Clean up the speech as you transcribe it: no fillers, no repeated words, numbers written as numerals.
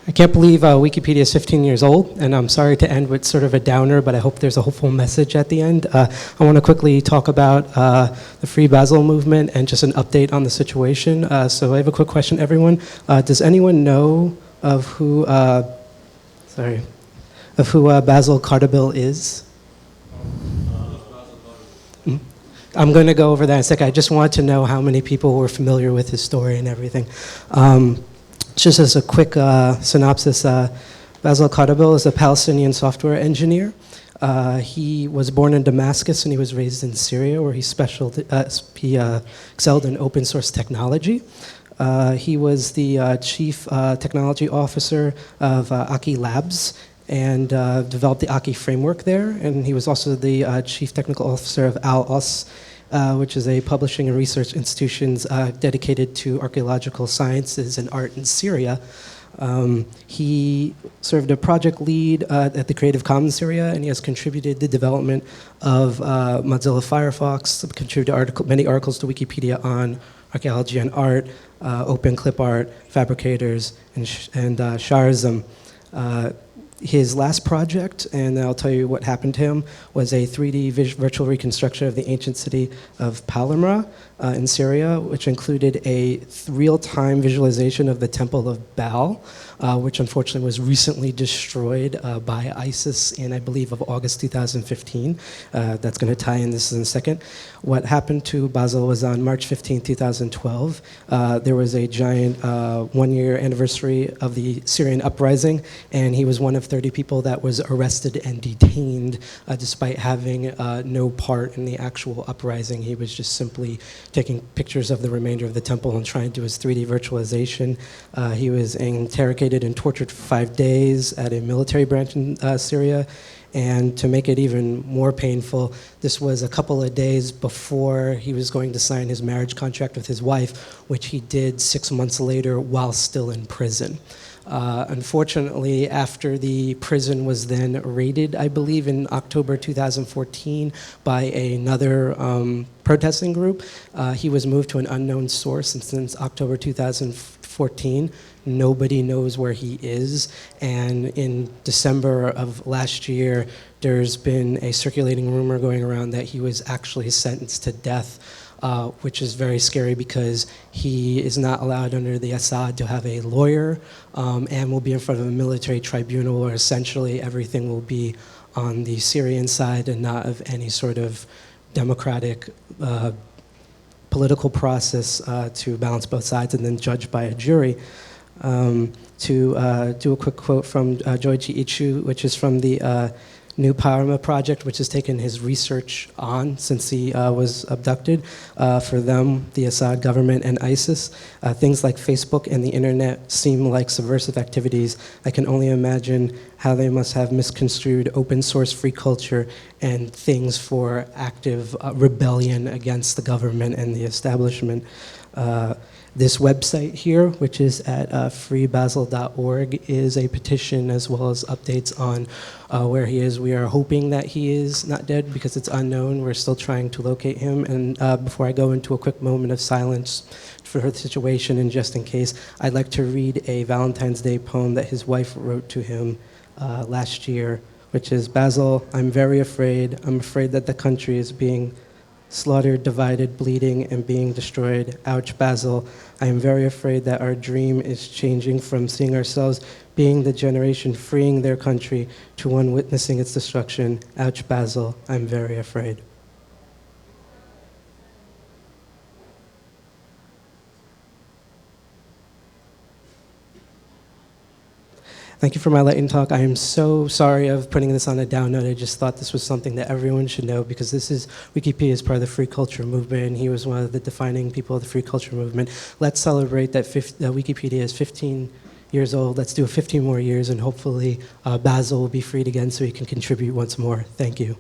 I can't believe Wikipedia is 15 years old, and I'm sorry to end with sort of a downer, but I hope there's a hopeful message at the end. I want to quickly talk about the Free Basel movement and just an update on the situation. So I have a quick question, everyone. Does anyone know of who, Basil Cardabil is? I'm going to go over that in a second. I just want to know how many people were familiar with his story and everything. Just as a quick synopsis, Basil Cardabil is a Palestinian software engineer. He was born in Damascus and he was raised in Syria, where he excelled in open source technology. He was the chief technology officer of Aki Labs and developed the Aki framework there. And he was also the chief technical officer of Al-Os, which is a publishing and research institution dedicated to archaeological sciences and art in Syria. He served a project lead at the Creative Commons Syria, and he has contributed the development of Mozilla Firefox, contributed many articles to Wikipedia on archaeology and art, open clip art, fabricators, and Sharism. His last project, and I'll tell you what happened to him, was a 3D virtual reconstruction of the ancient city of Palmyra in Syria, which included a real-time visualization of the Temple of Baal, which unfortunately was recently destroyed by ISIS in, I believe, of August 2015. That's going to tie in this in a second. What happened to Basil was on March 15, 2012. There was a giant one-year anniversary of the Syrian uprising, and he was one of 30 people that was arrested and detained despite having no part in the actual uprising. He was just simply taking pictures of the remainder of the temple and trying to do his 3D virtualization. He was interrogated and tortured for 5 days at a military branch in Syria. And to make it even more painful, this was a couple of days before he was going to sign his marriage contract with his wife, which he did 6 months later while still in prison. Unfortunately, after the prison was then raided, I believe in October 2014 by another protesting group, he was moved to an unknown source, and since October 2014, nobody knows where he is. And in December of last year, there's been a circulating rumor going around that he was actually sentenced to death, which is very scary because he is not allowed under the Assad to have a lawyer and will be in front of a military tribunal where essentially everything will be on the Syrian side and not of any sort of democratic political process to balance both sides and then judged by a jury. To do a quick quote from Joichi Ichu, which is from the New Parama project, which has taken his research on since he was abducted. For them, the Assad government and ISIS, things like Facebook and the internet seem like subversive activities. I can only imagine how they must have misconstrued open source free culture and things for active rebellion against the government and the establishment. This website here, which is at freebasil.org, is a petition as well as updates on where he is. We are hoping that he is not dead because it's unknown. We're still trying to locate him. And before I go into a quick moment of silence for her situation and just in case, I'd like to read a Valentine's Day poem that his wife wrote to him last year, which is, Basil, I'm very afraid. I'm afraid that the country is being slaughtered, divided, bleeding, and being destroyed. Ouch, Basil. I am very afraid that our dream is changing from seeing ourselves being the generation freeing their country to one witnessing its destruction. Ouch, Basil. I'm very afraid. Thank you for my lightning talk. I am so sorry of putting this on a down note. I just thought this was something that everyone should know because this is, Wikipedia is part of the free culture movement, and he was one of the defining people of the free culture movement. Let's celebrate that Wikipedia is 15 years old. Let's do 15 more years, and hopefully Basil will be freed again so he can contribute once more. Thank you.